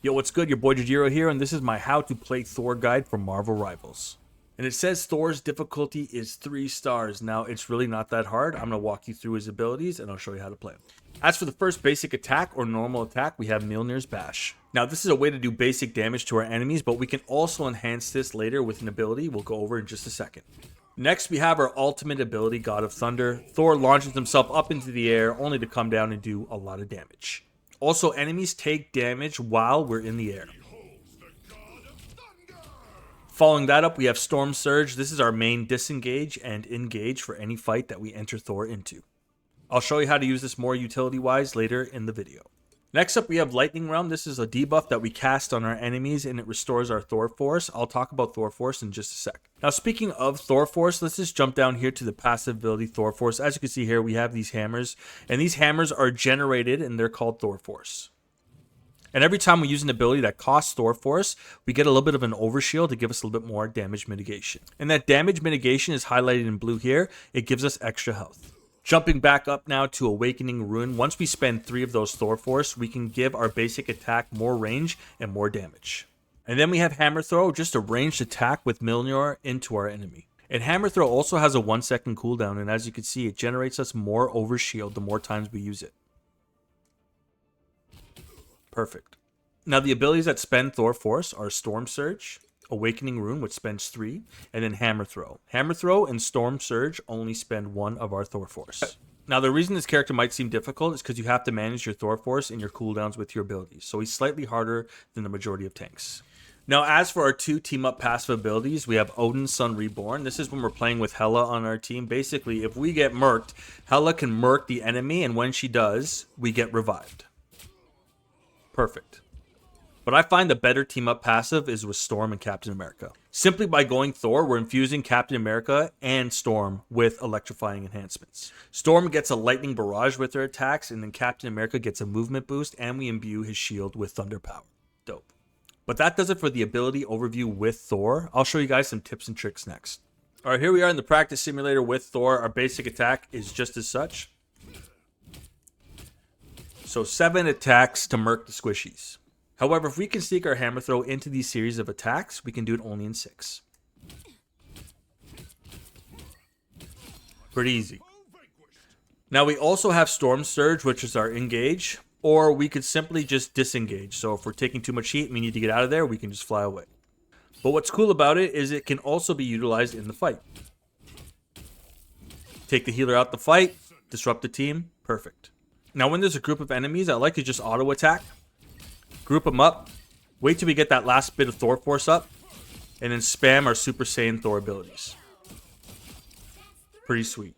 Yo, what's good? Your boy Jajiro here, and this is my how to play Thor guide for Marvel Rivals. And it says Thor's difficulty is 3 stars. Now, it's really not that hard. I'm going to walk you through his abilities, and I'll show you how to play him. As for the first basic attack or normal attack, we have Mjolnir's Bash. Now, this is a way to do basic damage to our enemies, but we can also enhance this later with an ability we'll go over in just a second. Next, we have our ultimate ability, God of Thunder. Thor launches himself up into the air, only to come down and do a lot of damage. Also, enemies take damage while we're in the air. Following that up, we have Storm Surge. This is our main disengage and engage for any fight that we enter Thor into. I'll show you how to use this more utility-wise later in the video. Next up, we have Lightning Realm. This is a debuff that we cast on our enemies, and it restores our Thor Force. I'll talk about Thor Force in just a sec. Now, speaking of Thor Force, let's just jump down here to the passive ability Thor Force. As you can see here, we have these hammers, and these hammers are generated, and they're called Thor Force. And every time we use an ability that costs Thor Force, we get a little bit of an overshield to give us a little bit more damage mitigation. And that damage mitigation is highlighted in blue here. It gives us extra health. Jumping back up now to Awakening Rune, once we spend 3 of those Thor Force, we can give our basic attack more range and more damage. And then we have Hammer Throw, just a ranged attack with Mjolnir into our enemy. And Hammer Throw also has a 1-second cooldown, and as you can see, it generates us more overshield the more times we use it. Perfect. Now the abilities that spend Thor Force are Storm Surge, Awakening Rune, which spends 3, and then Hammer Throw. Hammer Throw and Storm Surge only spend 1 of our Thor Force. Now, the reason this character might seem difficult is because you have to manage your Thor Force and your cooldowns with your abilities, so he's slightly harder than the majority of tanks. Now, as for our 2 team-up passive abilities, we have Odin's Son Reborn. This is when we're playing with Hela on our team. Basically, if we get murked, Hela can murk the enemy, and when she does, we get revived. Perfect. But I find the better team-up passive is with Storm and Captain America. Simply by going Thor, we're infusing Captain America and Storm with electrifying enhancements. Storm gets a lightning barrage with her attacks, and then Captain America gets a movement boost, and we imbue his shield with thunder power. Dope. But that does it for the ability overview with Thor. I'll show you guys some tips and tricks next. All right, here we are in the practice simulator with Thor. Our basic attack is just as such. So 7 attacks to murk the squishies. However, if we can sneak our Hammer Throw into these series of attacks, we can do it only in 6. Pretty easy. Now, we also have Storm Surge, which is our engage, or we could simply just disengage. So if we're taking too much heat and we need to get out of there, we can just fly away. But what's cool about it is it can also be utilized in the fight. Take the healer out the fight, disrupt the team, perfect. Now, when there's a group of enemies, I like to just auto-attack. Group them up, wait till we get that last bit of Thor Force up, and then spam our Super Saiyan Thor abilities. Pretty sweet.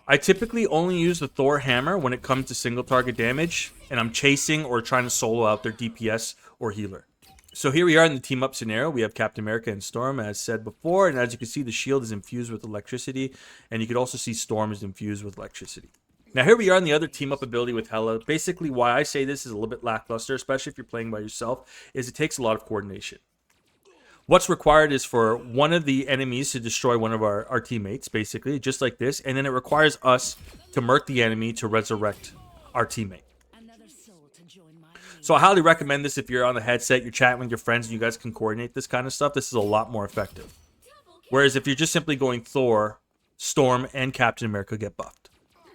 I typically only use the Thor Hammer when it comes to single target damage, and I'm chasing or trying to solo out their DPS or healer. So here we are in the team up scenario. We have Captain America and Storm, as said before, and as you can see, the shield is infused with electricity, and you can also see Storm is infused with electricity. Now, here we are in the other team-up ability with Hela. Basically, why I say this is a little bit lackluster, especially if you're playing by yourself, is it takes a lot of coordination. What's required is for one of the enemies to destroy one of our teammates, basically, just like this, and then it requires us to murk the enemy to resurrect our teammate. So I highly recommend this if you're on the headset, you're chatting with your friends, and you guys can coordinate this kind of stuff. This is a lot more effective. Whereas if you're just simply going Thor, Storm, and Captain America get buffed.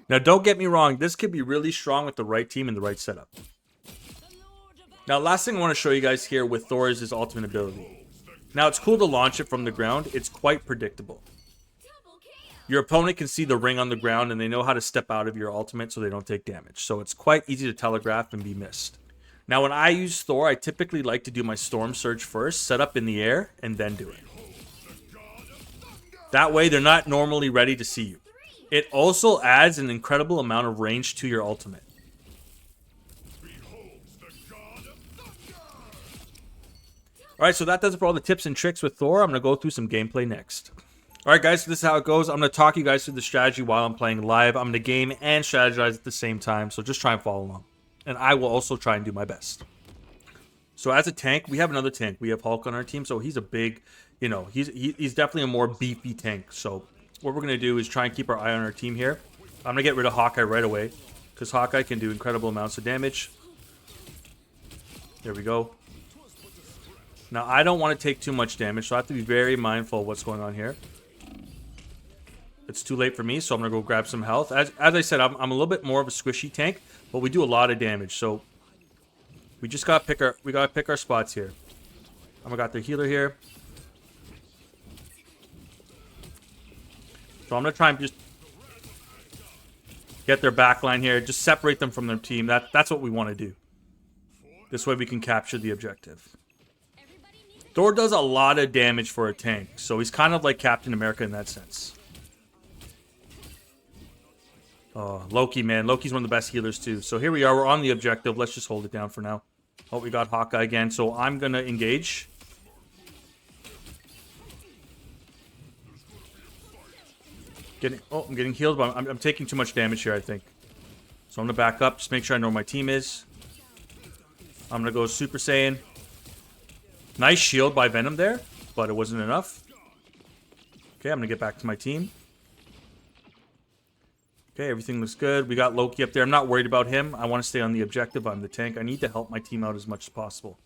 Now, don't get me wrong, this could be really strong with the right team and the right setup. Now, last thing I want to show you guys here with Thor is his ultimate ability. Now, it's cool to launch it from the ground. It's quite predictable. Your opponent can see the ring on the ground, and they know how to step out of your ultimate so they don't take damage. So it's quite easy to telegraph and be missed. Now, when I use Thor, I typically like to do my Storm Surge first, set up in the air, and then do it. That way, they're not normally ready to see you. It also adds an incredible amount of range to your ultimate. Alright, so that does it for all the tips and tricks with Thor. I'm going to go through some gameplay next. Alright guys, so this is how it goes. I'm going to talk you guys through the strategy while I'm playing live. I'm going to game and strategize at the same time, so just try and follow along. And I will also try and do my best. So as a tank, we have another tank. We have Hulk on our team, so he's a big, he's definitely a more beefy tank, so what we're going to do is try and keep our eye on our team here. I'm going to get rid of Hawkeye right away, because Hawkeye can do incredible amounts of damage. There we go. Now, I don't want to take too much damage, so I have to be very mindful of what's going on here. It's too late for me, so I'm going to go grab some health. As I said, I'm a little bit more of a squishy tank, but we do a lot of damage, so we just got to pick our spots here. I got the healer here. So I'm going to try and just get their backline here. Just separate them from their team. That's what we want to do. This way we can capture the objective. Thor does a lot of damage for a tank. So he's kind of like Captain America in that sense. Oh, Loki, man. Loki's one of the best healers too. So here we are. We're on the objective. Let's just hold it down for now. Oh, we got Hawkeye again. So I'm going to engage. I'm getting healed, but I'm taking too much damage here, I think. So I'm going to back up. Just make sure I know where my team is. I'm going to go Super Saiyan. Nice shield by Venom there, but it wasn't enough. Okay, I'm going to get back to my team. Okay, everything looks good. We got Loki up there. I'm not worried about him. I want to stay on the objective. I'm the tank. I need to help my team out as much as possible.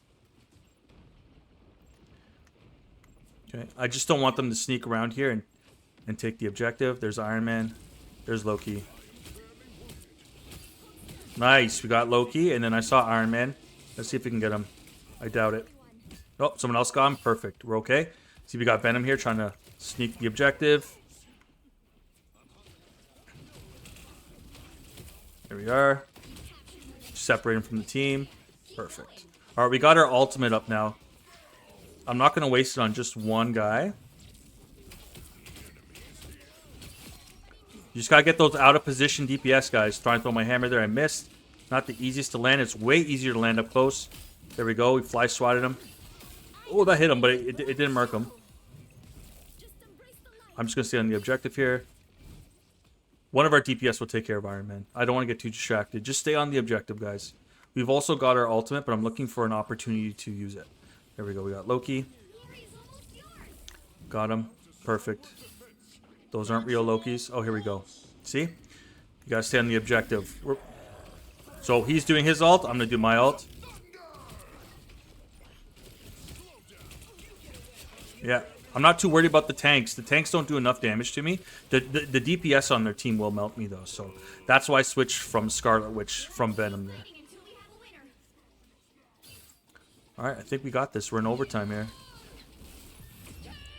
Okay, I just don't want them to sneak around here and take the objective. There's Iron Man. There's Loki. Nice. We got Loki, and then I saw Iron Man. Let's see if we can get him. I doubt it. Oh, someone else got him. Perfect. We're okay. See, we got Venom here trying to sneak the objective. There we are. Separate him from the team. Perfect. All right, we got our ultimate up now. I'm not going to waste it on just one guy. You just gotta get those out of position DPS guys. Trying to throw my hammer there. I missed. Not the easiest to land. It's way easier to land up close. There we go. We fly swatted him. Oh, that hit him, but it didn't mark him. I'm just gonna stay on the objective here. One of our DPS will take care of Iron Man. I don't want to get too distracted. Just stay on the objective, guys. We've also got our ultimate, but I'm looking for an opportunity to use it. There we go. We got Loki. Got him. Perfect. Those aren't real Lokis. Oh, here we go. See? You gotta stay on the objective. So he's doing his ult. I'm gonna do my ult. Yeah. I'm not too worried about the tanks. The tanks don't do enough damage to me. The DPS on their team will melt me, though. So that's why I switched from Scarlet Witch from Venom there. Alright, I think we got this. We're in overtime here.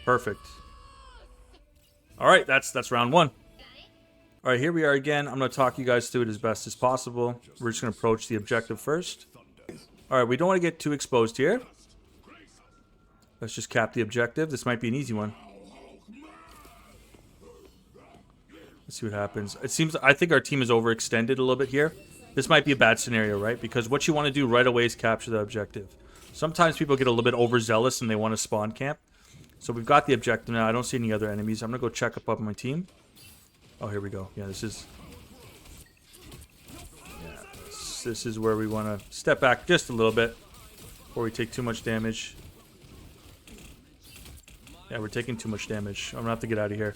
Perfect. Alright, that's round one. Alright, here we are again. I'm going to talk you guys through it as best as possible. We're just going to approach the objective first. Alright, we don't want to get too exposed here. Let's just cap the objective. This might be an easy one. Let's see what happens. I think our team is overextended a little bit here. This might be a bad scenario, right? Because what you want to do right away is capture the objective. Sometimes people get a little bit overzealous and they want to spawn camp. So we've got the objective now. I don't see any other enemies. I'm going to go check up on my team. Oh, here we go. Yeah, this is where we want to step back just a little bit before we take too much damage. Yeah, we're taking too much damage. I'm going to have to get out of here.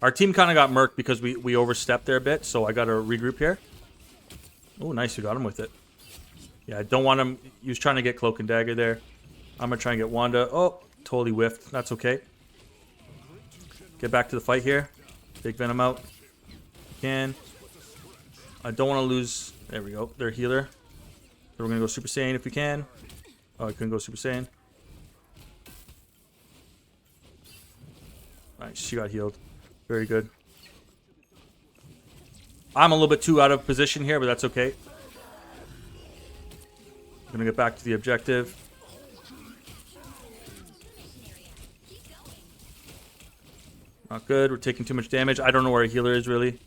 Our team kind of got murked because we overstepped there a bit, so I got to regroup here. Oh, nice. We got him with it. Yeah, I don't want him. He was trying to get Cloak and Dagger there. I'm going to try and get Wanda. Oh, totally whiffed. That's okay. Get back to the fight here. Take Venom out. Can. I don't want to lose. There we go. Their healer. So we're going to go Super Saiyan if we can. Oh, I couldn't go Super Saiyan. Nice. She got healed. Very good. I'm a little bit too out of position here, but that's okay. I'm going to get back to the objective. Not good. We're taking too much damage. I don't know where a healer is, really.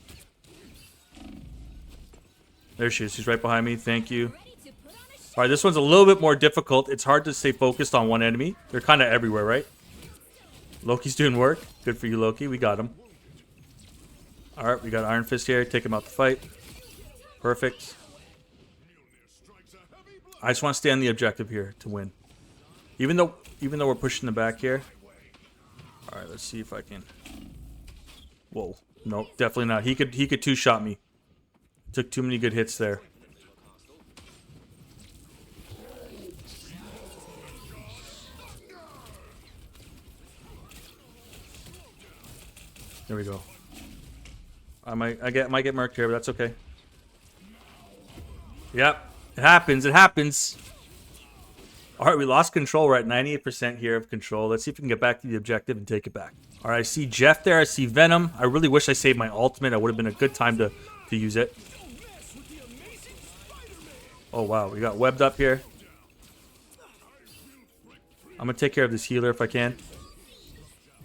There she is. She's right behind me. Thank you. Alright, this one's a little bit more difficult. It's hard to stay focused on one enemy. They're kind of everywhere, right? Loki's doing work. Good for you, Loki. We got him. Alright, we got Iron Fist here. Take him out the fight. Perfect. I just want to stay on the objective here to win. Even though we're pushing the back here. Alright, let's see if I can. Whoa. Nope, definitely not. He could two-shot me. Took too many good hits there. There we go. I might get murked here, but that's okay. Yep. It happens. It happens. All right, we lost control. We're at 98% here of control. Let's see if we can get back to the objective and take it back. All right, I see Jeff there. I see Venom. I really wish I saved my ultimate. It would have been a good time to use it. Oh, wow. We got webbed up here. I'm going to take care of this healer if I can.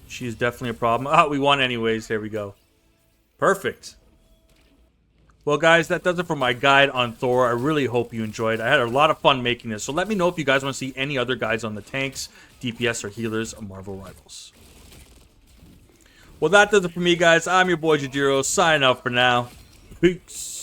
She's definitely a problem. Oh, we won anyways. There we go. Perfect. Well, guys, that does it for my guide on Thor. I really hope you enjoyed. I had a lot of fun making this. So let me know if you guys want to see any other guides on the tanks, DPS, or healers of Marvel Rivals. Well, that does it for me, guys. I'm your boy Jadiro, signing out for now. Peace.